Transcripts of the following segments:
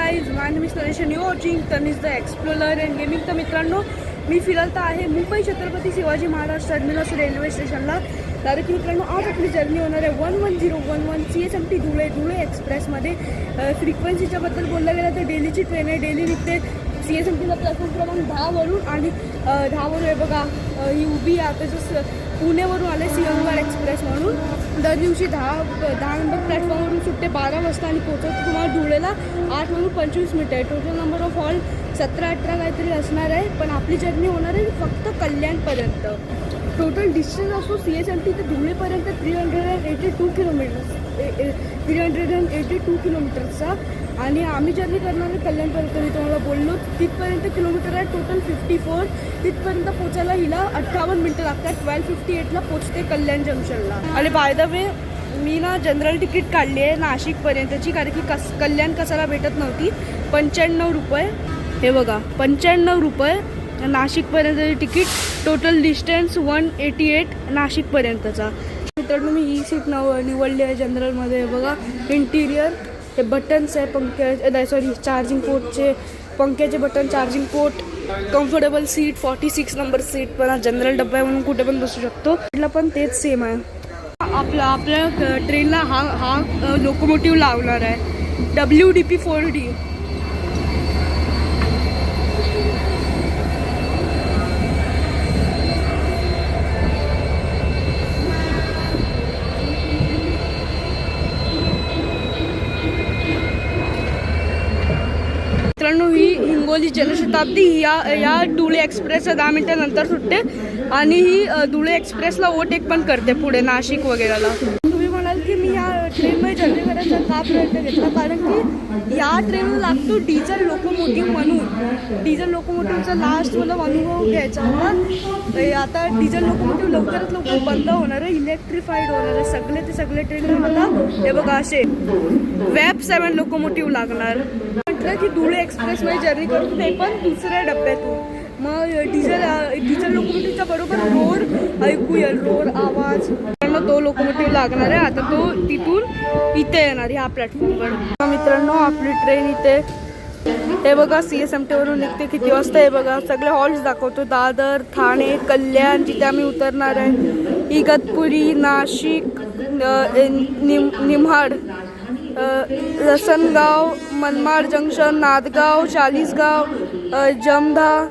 Guys, my name is Naresh, you watching Tanish the explorer and gaming. तर मित्रांनो, मी फिरत आहे मुंबई छत्रपती शिवाजी महाराज टर्मिनस रेल्वे स्टेशनला. डायरेक्ट मित्रांनो, आज आपली जर्नी होणार आहे 11011 CSMT धुळे एक्सप्रेसमध्ये. फ्रिक्वेन्सीच्या बद्दल बोललं गेलं तर डेलीची ट्रेन आहे, डेली निघते CSMTला प्लॅटफॉर्म क्रमांक 10वरून. आणि 10वरून आहे बघा, ही उभी आहे आता जसं पुणेवरून आले सिंहगड एक्सप्रेस म्हणून. दर दिवशी 10 नंबर प्लॅटफॉर्मवरून सुटते 12 वाजता आणि पोहोचवते तुम्हाला धुळेला 8 वाजून 25 मिनिटं आहे. टोटल नंबर ऑफ हॉल 17-18 काहीतरी असणार आहे. पण आपली जर्नी होणार आहे फक्त कल्याणपर्यंत. टोटल डिस्टन्स असतो CSMT ते धुळेपर्यंत 382 किलोमीटरचा. आणि आम्ही जर्नी करणार आहे कल्याणपर्यंत. मी तुम्हाला बोललो तिथपर्यंत किलोमीटर आहे टोटल 54. तिथपर्यंत पोचायला हिला 58 मिनटं लागतात. 12:58ला पोचते कल्याण जंक्शनला. आणि बाय द वे, मी ना जनरल तिकीट काढली आहे नाशिकपर्यंतची, कारण की कल्याण कसाला भेटत नव्हती. 95 रुपये, हे बघा 95 रुपये नाशिकपर्यंतची तिकीट. Total distance 188 नाशिकपर्यंतचा. मित्रांनो, मी ही सीट निवडली आहे जनरलमध्ये. बघा इंटिरियर, हे बटन्स आहे चार्जिंग पोर्टचे, पंख्याचे button, charging port, comfortable seat, 46 number seat. पण जनरल डब्बा आहे म्हणून कुठे पण बसू शकतो. इथला पण तेच सेम आहे. आपल्या ट्रेनला हा लोकोमोटिव्ह लावणार आहे WDP 4D. मित्रांनो, ही हिंगोली जनशताब्दी या धुळे एक्सप्रेसच्या 10 मिनिटांनंतर सुटते. आणि ही धुळे एक्सप्रेसला ओव्हरटेक पण करते पुढे नाशिक वगैरेला. तुम्ही म्हणाल की मी या ट्रेनमध्ये जर्नी करायचा का प्रयत्न घेतला, कारण की या ट्रेनला लागतो डिझेल लोकोमोटिव्ह म्हणून. डिझेल लोकोमोटिव्हचा लास्ट मला अनुभव घ्यायचा होता. आता डिझेल लोकोमोटिव्ह लवकरात लवकर बंद होणार आहे, इलेक्ट्रिफाईड होणार आहे सगळे ट्रेन. मला हे बघा असे वेब 7 लोकोमोटिव्ह लागणार. की धुळे एक्सप्रेसमध्ये जर्नी करतो ते पण दुसऱ्या डब्यातून. मग डिझेल लोकोमोटिव्हचा बरोबर रोड ऐकू येईल, रोड आवाज. तो लोकोमोटिव्ह लागणार आहे. आता तो तिथून इथे येणार ह्या प्लॅटफॉर्मवर. मित्रांनो, आपली ट्रेन इथे, हे बघा CSMTवरून निघते किती वाजता. हे बघा सगळे हॉल्ट्स दाखवतो, दादर, ठाणे, कल्याण जिथे आम्ही उतरणार आहे, इगतपुरी, नाशिक, निमहाड, रसनगाव, मनमाड जंक्शन, नादगाव, चाळीसगाव, जमधा,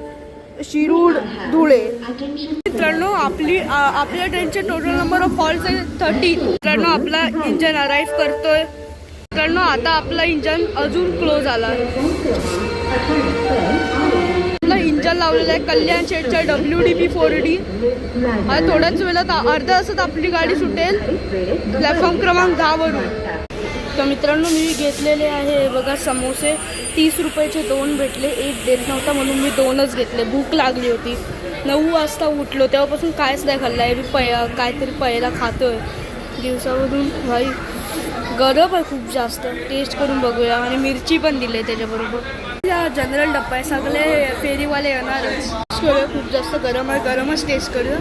शिरूड, धुळे. मित्रांनो, आपल्या ट्रेनचे टोटल नंबर ऑफ हॉल्स आहे 30. मित्रांनो, आपला इंजन अराईव्ह करतोय. मित्रांनो, आता आपला इंजन अजून क्लोज आला. आपला इंजन लावलेलं आहे कल्याण शेडच्या WDP 4D. आता थोड्याच वेळात अर्ध्या तासात आपली गाडी सुटेल प्लॅटफॉर्म क्रमांक 10वरून. तर मित्रांनो, मी घेतलेले आहे बघा समोसे. 30 रुपयाचे 2 भेटले, एक देत नव्हता म्हणून मी 2च घेतले. भूक लागली होती. 9 वाजता उठलो, तेव्हापासून कायच नाही खाल्लं आहे. मी काहीतरी पहिला खातोय दिवसावरून. भाई गरम आहे खूप जास्त. टेस्ट करून बघूया. आणि मिरची पण दिली आहे त्याच्याबरोबर. जनरल डब्बा आहे, सगळे फेरीवाले येणारच. करूया, खूप जास्त गरम आहे, गरमच टेस्ट करूया.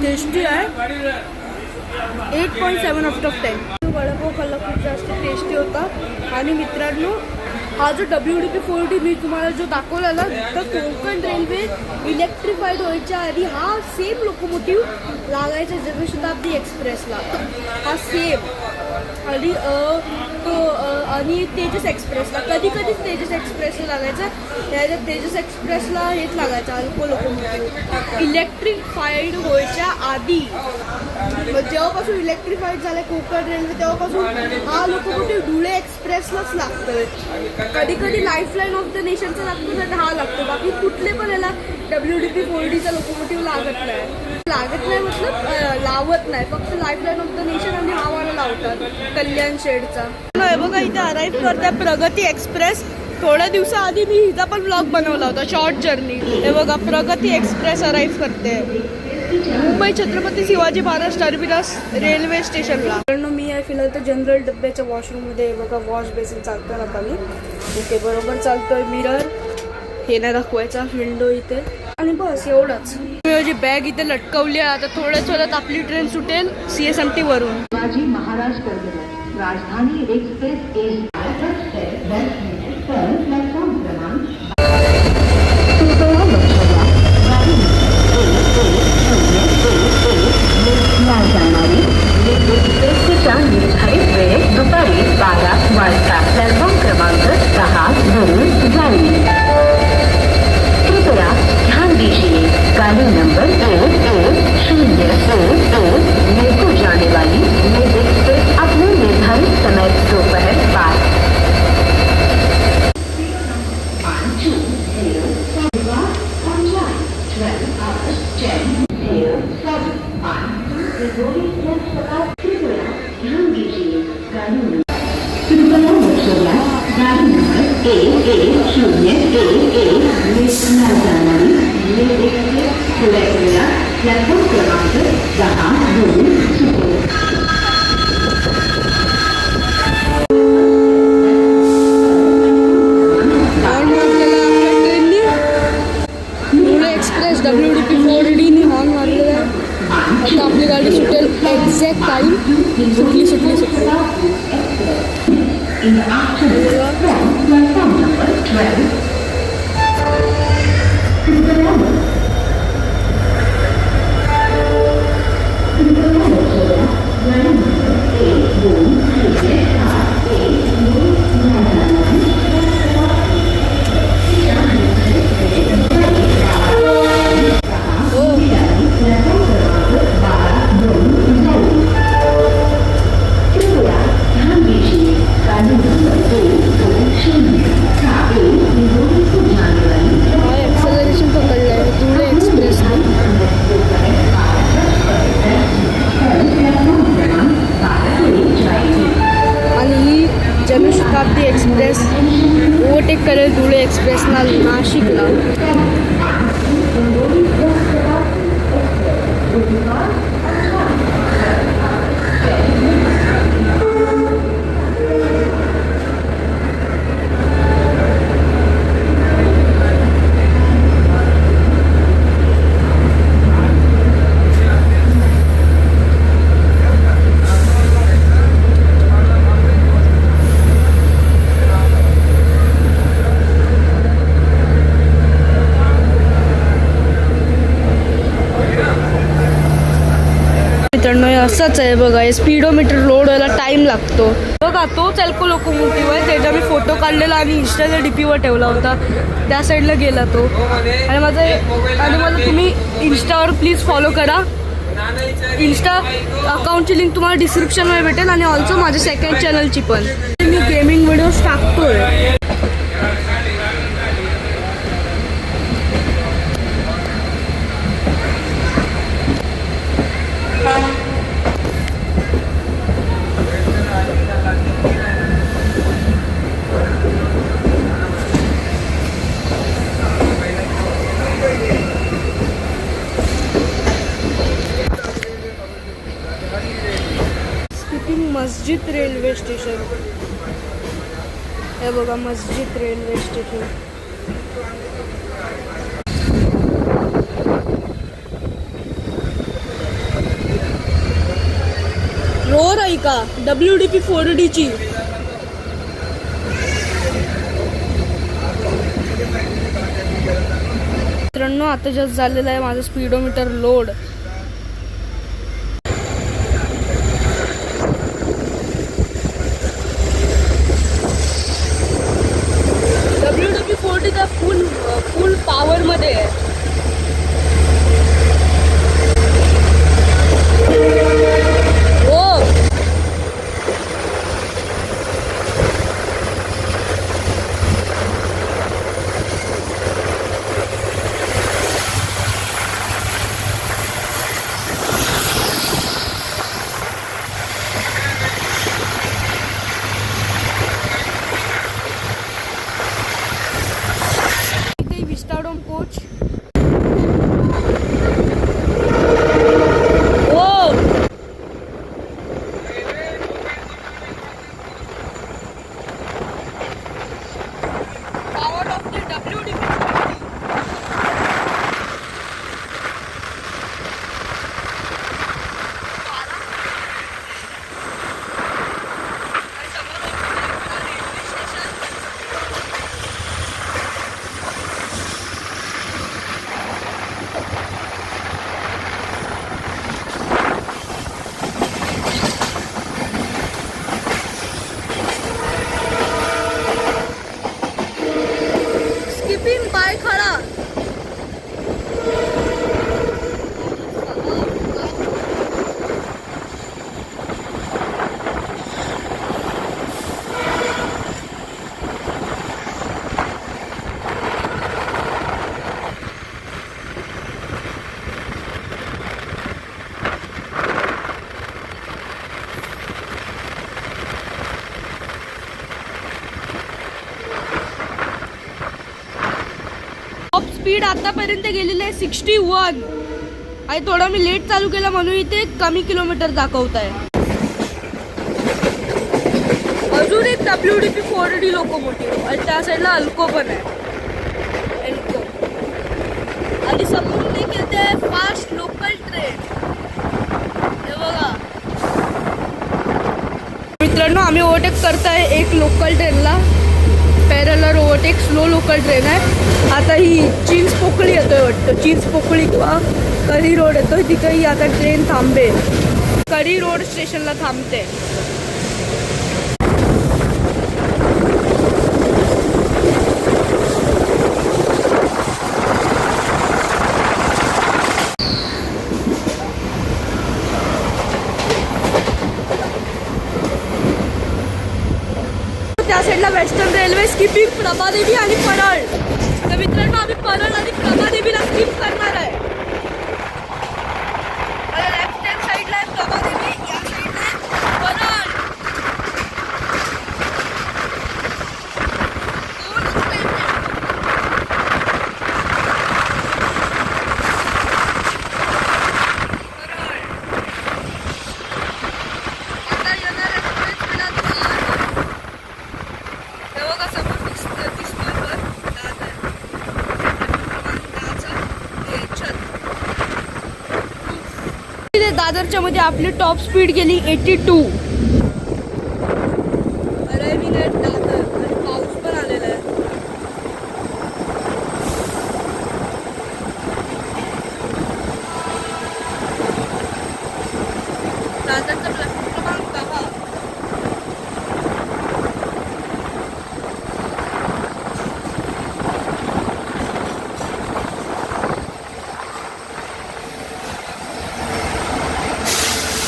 टेस्टी आहे. 8.7 आउट ऑफ 10. वडापाव खाल्ला, खूप जास्त टेस्टी होता. आणि मित्रांनो, हा जो WDP 4D मी तुम्हाला जो दाखवला ना, तर कोकण रेल्वे इलेक्ट्रिफाईड व्हायच्या आधी हा सेम लोकोमोटिव्ह लागायचा जनशताब्दी एक्सप्रेसला. हा सेम. आणि आणि तेजस एक्सप्रेसला कधी तेजस एक्सप्रेसला लागायचा. त्याच्यात तेजस एक्सप्रेसला हेच लागायचं लोकोमोटिव्ह इलेक्ट्रिफाईड व्हायच्या आधी. जेव्हापासून इलेक्ट्रिफाईड झालं कोकण रेल्वे तेव्हापासून हा लोकोमोटिव्ह धुळे एक्सप्रेसलाच लागतोय. कधी लाईफलाईन ऑफ द नेशनचा लागतो तर हा लागतो. बाकी कुठले पण याला WDP 4Dचा लोकोमोटिव्ह लागत नाही मतलब लावत नाही. फक्त लाईफलाईन ऑफ द नेशन आणि हा वाला लावतात कल्याण शेडचा. हे बघा इथे अराईव्ह करते प्रगती एक्सप्रेस. थोड्या दिवसाआधी मी हिचा पण ब्लॉग बनवला होता, शॉर्ट जर्नी. हे बघा प्रगती एक्सप्रेस अराईव्ह करते मुंबई छत्रपती शिवाजी महाराज टर्मिनस रेल्वे स्टेशनला. मी आहे फिलहाल तर जनरल डब्याच्या वॉशरूममध्ये. बघा वॉश बेसिन चालतोय आता मी. ओके, बरोबर चालतोय. मिरर, हे नाही दाखवायचा विंडो इथे आणि बस एवढंच. माझी बॅग इथे लटकवली आहे. आता थोड्याच वेळात आपली ट्रेन सुटेल CSMT वरून. शिवाजी महाराज टर्मिनस राजधानी एक्सप्रेस प्लॅटफॉर्म क्रमांक जाणारी एक्सप्रेसच्या निर्धारित वेळेत दुपारी 12 वाजता प्लॅटफॉर्म क्रमांक 10 वरून जाईल. कृपया ध्यान दीजिए गाड़ी नंबर 1101 में को जाने वाली मेल एक्सप्रेस अपने निर्धारित समय दोपहर 12 प्लॅटफॉर्म क्रमांक 10 धुळे एक्सप्रेस WDP 4D नी हॉर्न मारलेला आहे. आता आपली गाडी सुटेल एक्झॅक्ट टाईम. सुटली. जनशताब्दी एक्सप्रेस ओव्हरटेक करेल धुळे एक्सप्रेसला नाशिकला. मित्रांनो असंच आहे बघा. हे स्पीडोमीटर लोड व्हायला टाईम लागतो बघा. तोच एल्को लोकोमोटिव्ह आहे. त्याचा मी फोटो काढलेला आणि इंस्टाच्या DPवर ठेवला होता. त्या साईडला गेला तो. आणि मला तुम्ही इंस्टावर प्लीज फॉलो करा. इंस्टा अकाउंटची लिंक तुम्हाला डिस्क्रिप्शनमध्ये भेटेल आणि ऑल्सो माझ्या सेकंड चॅनलची पण. मी गेमिंग व्हिडिओज टाकतोय. मस्जिद रेल्वे स्टेशन हे बघा. मस्जिद रेल्वे स्टेशन. रोड आहे का WDP 4D ची. मित्रांनो आता जस्ट झालेला आहे माझं स्पीडोमीटर लोड. WDP 4D चा फुल पॉवर मध्ये आहे. स्क्रीन बाय खडा. टॉप स्पीड आतापर्यंत गेलेली आहे 61 आणि थोडा मी लेट चालू केला म्हणून इथे कमी किलोमीटर दाखवत आहे. अजून एक WDP 4D लोकोमोटिव्ह आणि त्या साईडला अल्को पण आहे. एल्को आणि समोरून एक येते फास्ट लोकल ट्रेन. हे बघा मित्रांनो, आम्ही ओव्हरटेक करताय एक लोकल ट्रेनला. Parallel overtake slow local train आहे. आता ही चिंचपोकळी येतोय वाटतं. चिंचपोकळी किंवा करी रोड येतोय तिथं ही आता ट्रेन थांबेल. करी रोड स्टेशनला थांबते. त्या साईडला वेस्टर्न रेल्वे स्किपिंग प्रभादेवी आणि परळ. तर मित्रांनो, आम्ही परळ आणि प्रभादेवीला स्किप करणार आहे. लेफ्ट हँड साईडला आहे प्रभादेवी, या साईडला आहे परळ. दोनच ट्रेन आहेत. परळ आता येणार एक्सप्रेस मिळाली. तेव्हा समोर दिसतोय वर दादर. दादरच्या मध्ये आपली टॉप स्पीड गेली 82. अरायव्हिंग ॲट दादर आणि पाऊस पण आलेला आहे. दादरचा प्लॅटफॉर्म क्रमांक 10.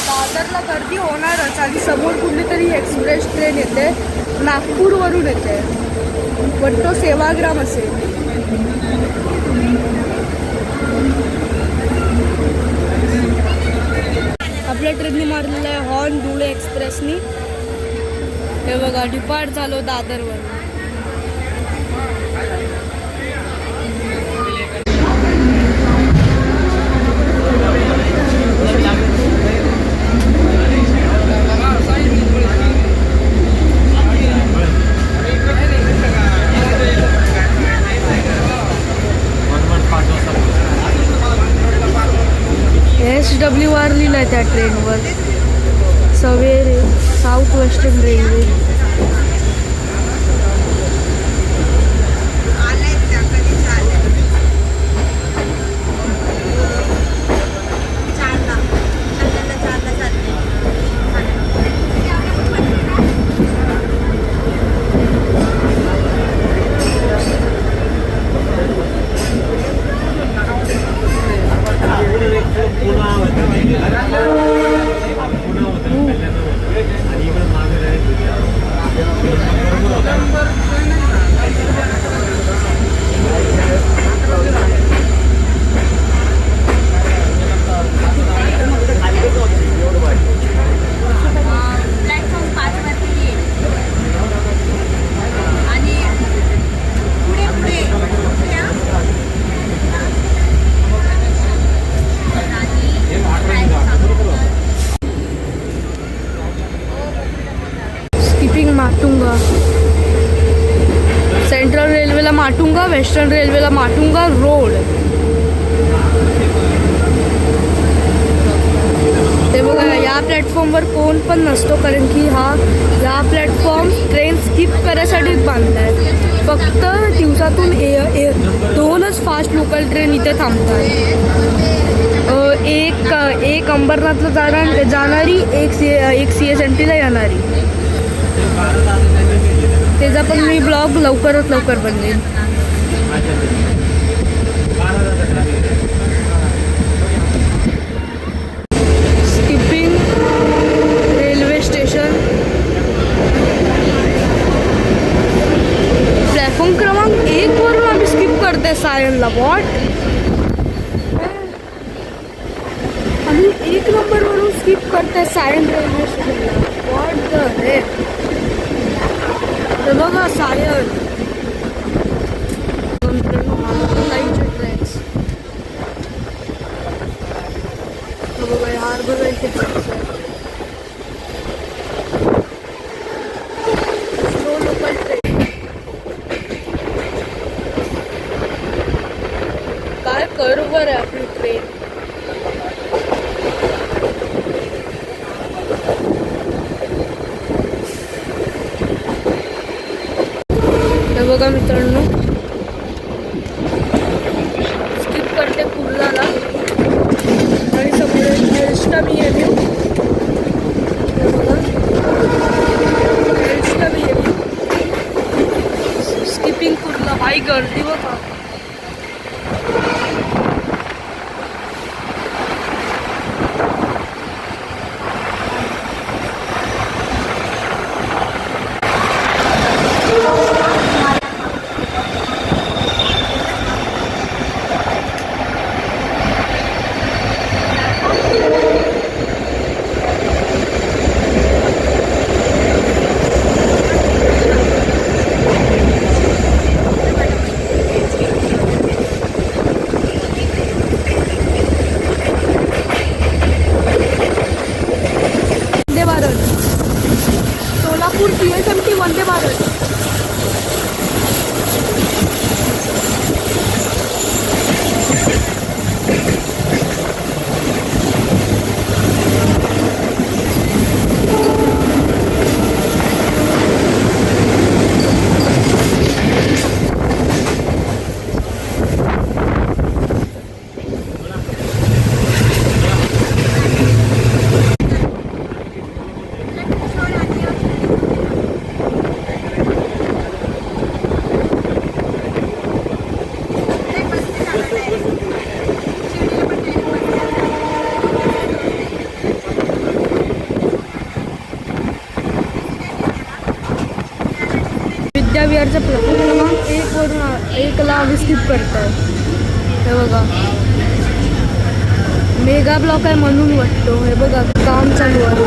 दादरला गर्दी होणारच आणि समोर कुठली तरी एक्सप्रेस ट्रेन येते, नागपूरवरून येते. पण तो सेवाग्राम असेल. आपल्या ट्रेननी मारलेला आहे हॉर्न धुळे एक्सप्रेसनी. हे बघा डिपार्ट झालो दादरवर. SWR लिहिलं आहे त्या ट्रेनवर. सवेरे south western railway. Matunga. Central रेल्वेला माटुंगा, वेस्टर्न रेल्वेला माटुंगा रोड. ते बघा या प्लॅटफॉर्मवर कोण पण नसतो, कारण की या प्लॅटफॉर्म ट्रेन स्किप करायसाठीच बांधला आहे. फक्त दिवसातून 2च फास्ट लोकल ट्रेन इथे थांबतात. एक अंबरनाथला जाणारी, एक CSMTला येणारी. त्याचा पण मी ब्लॉग लवकर बनवेन. स्किपिंग रेल्वे स्टेशन, प्लॅटफॉर्म क्रमांक 1 वरून आम्ही स्किप करतोय सायनला. वॉट, आम्ही 1 नंबरवरून स्किप करतोय सायन रेल्वे स्टेशनला. What the heck. हे बघा सायन, ट्रॅक्स बघा, हार्बर लाईनचे ट्रॅक्स आहेत. Slow local train. काय कर्व्हर आहे आपली ट्रेन. हे बघा मित्रांनो, स्किप करते कुर्लाला आणि समोर एल्स्टा BMU. हे बघा एल्स्टा BMU. स्किपिंग कुर्ला. हाय गर्दी बघा. वंदे भारत, सोलापूर CSMT वंदे भारत. विद्याविहारचा प्लॅटफॉर्म क्रमांक 1 वरून 1ला आम्ही स्किप करताय. हे बघा मेगा ब्लॉक आहे म्हणून वाटतो. हे बघा काम चालू आहे.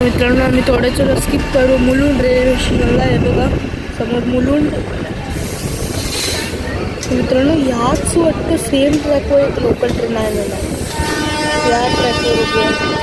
मित्रांनो आम्ही थोड्याच स्किप करू. मुलुंड रेल्वे स्टेशनला आहे बघा समोर मुलुंड. मित्रांनो ह्याच वाटतं सेम ट्रॅकवर एक लोकल ट्रेन आलेला आहे. या ट्रॅकवर उभी आहे.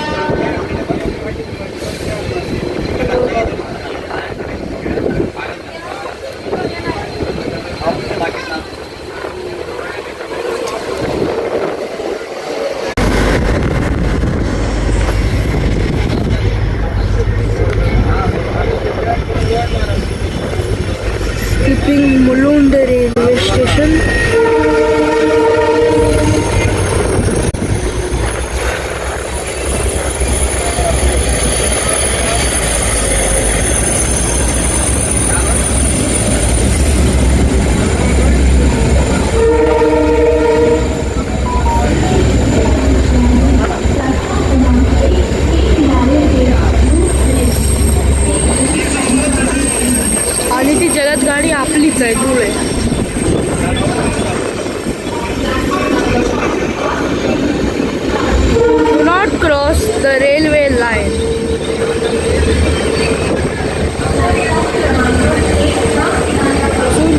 गाडी आपलीच आहे, Dhule. Do not cross the railway line.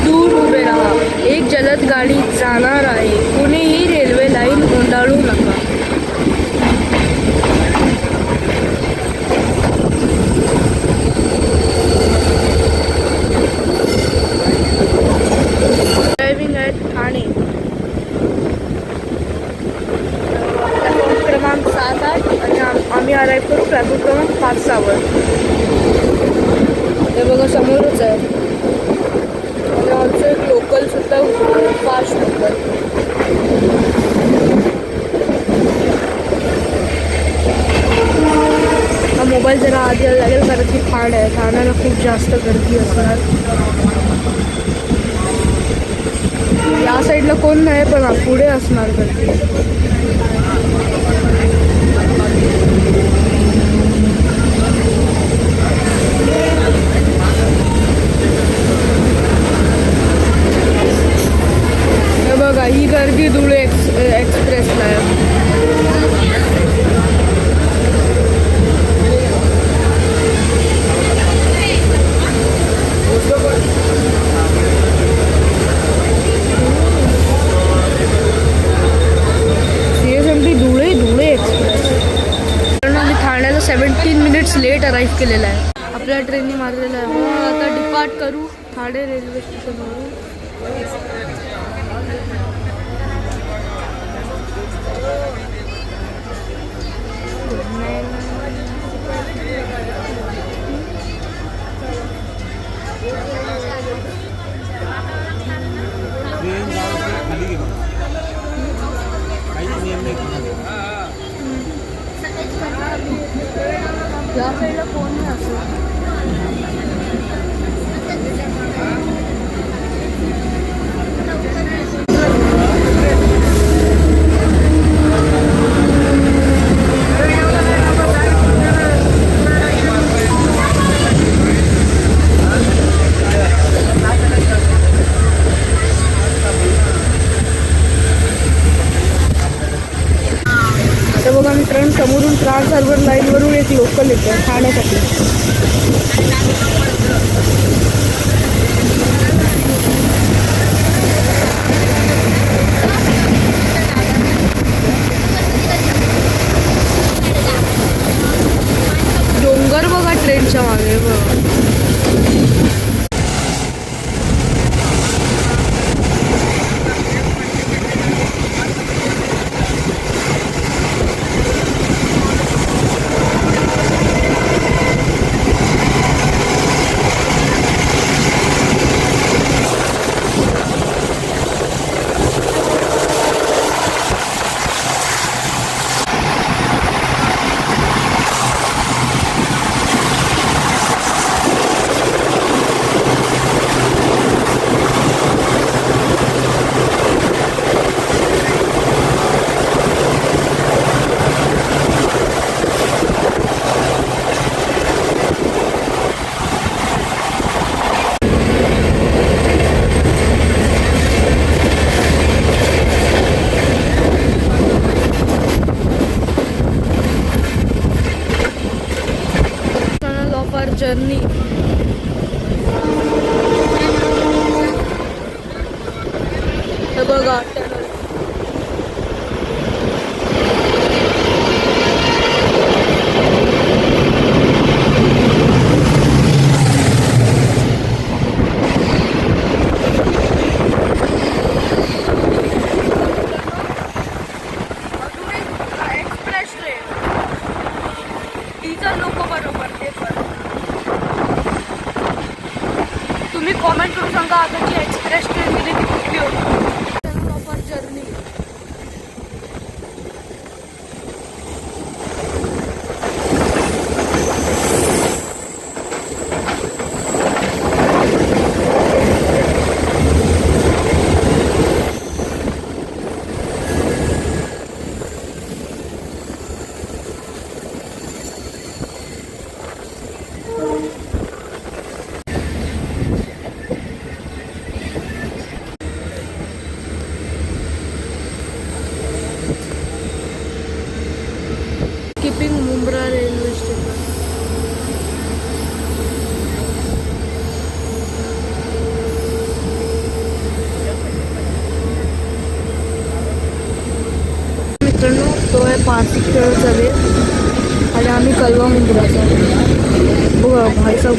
दूर उभे राहा, एक जलद गाडी जाणार आहे. कुणीही रेल्वे लाईन ओलांडू नका. Driving at Thane. प्लॅटफॉर्म क्रमांक 7-8 आणि आम्ही अराईव्ह करू प्लॅटफॉर्म क्रमांक 5-6 वर. हे बघा समोरच आहे. आणि आमचं एक लोकल सुद्धा फास्ट लोकल. हा मोबाईल जरा आधी यायला लागेल कारण की ठाणे आहे. ठाण्याला खूप जास्त गर्दी असणार. या साईडला कोण नाही पण पुढे असणार गर्दी. बघा ही गर्दी धुळे एक्सप्रेसला आहे. CSMT Dhule express. कारण आम्ही ठाण्याला 17 मिनिट्स लेट अराईव्ह केलेला आहे. आपल्या ट्रेनने मारलेला आहे. मग आता डिपार्ट करू ठाणे रेल्वे स्टेशनवरून. या साईडला कोण नाही असं. आता बघा मी ट्रेन समोरून ट्रान्स हार्बर लाईनवरून एक लोकल येते ठाण्यासाठी. डोंगर बघा ट्रेनच्या मागे बघा. जर्नी हे बघा. एक्सप्रेस ट्रेन डिझेल लोक बरोबर ते पण. तुम्ही कॉमेंट करून सांगा आता जी एक्सप्रेस ट्रेन गेली ती कुठली होती. Proper journey.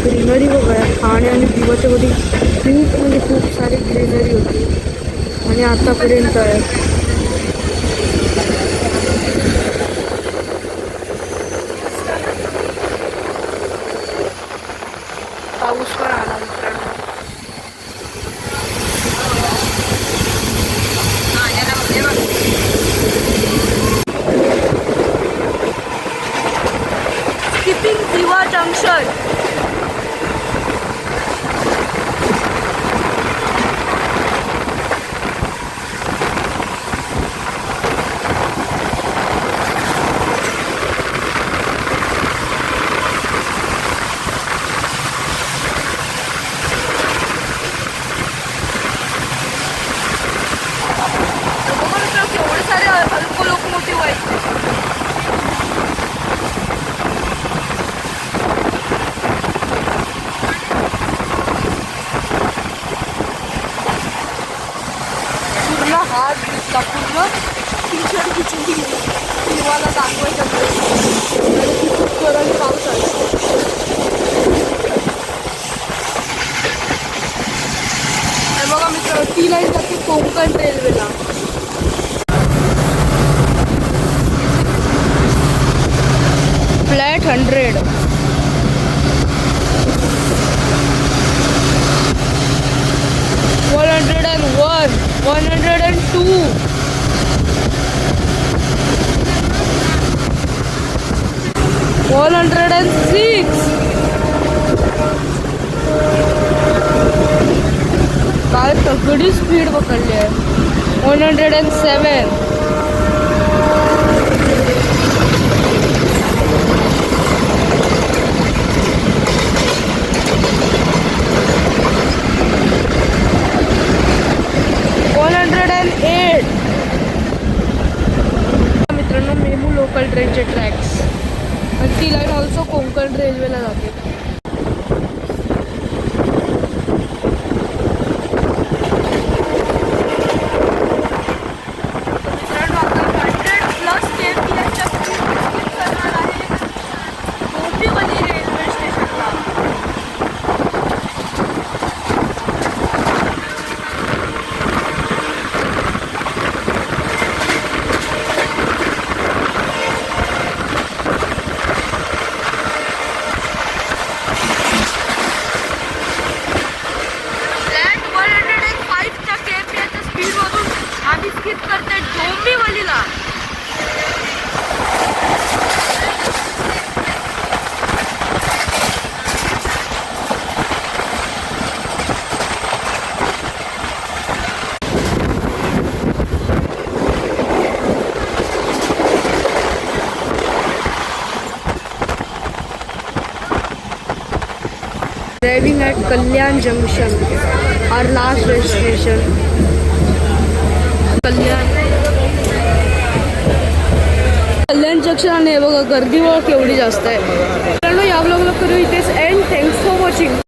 ग्रीनरी बघा ठाणे आणि दिवाच्या मध्ये खूप म्हणजे खूप सारी ग्रीनरी होती आणि आतापर्यंत आहे. पाऊस पण आला मित्रांनो. स्किपिंग दिवा जंक्शन. एवढे सारे अल्प लोकोमोटिव्ह आहेत. पूर्ण हात दिसला पूर्ण टी-शर्ट खिचून दिवाला दाखवायच्या खूप जोराने पाऊस आला. हे बघा मित्र ती लाईन जाते कोकण रेल्वेला. फ्लॅट 100 101 102 106 काय तगडी स्पीड पकडली आहे. 107 108. मित्रांनो मेमू लोकल ट्रेनचे ट्रॅक्स आणि ती लाईन ऑल्सो कोकण रेल्वेला जाते. मित्रांनो आता 100+ kph च्या स्पीड करणार आहे डोंबिवली रेल्वे स्टेशनला. आम्ही स्किप करते डोंबिवलीला. Driving at Kalyan Junction, our last destination. Kalyan junction आणि हे बघा गर्दी बघा केवढी जास्त आहे. मित्रांनो या ब्लॉगला करू इथेच एंड. Thanks for watching.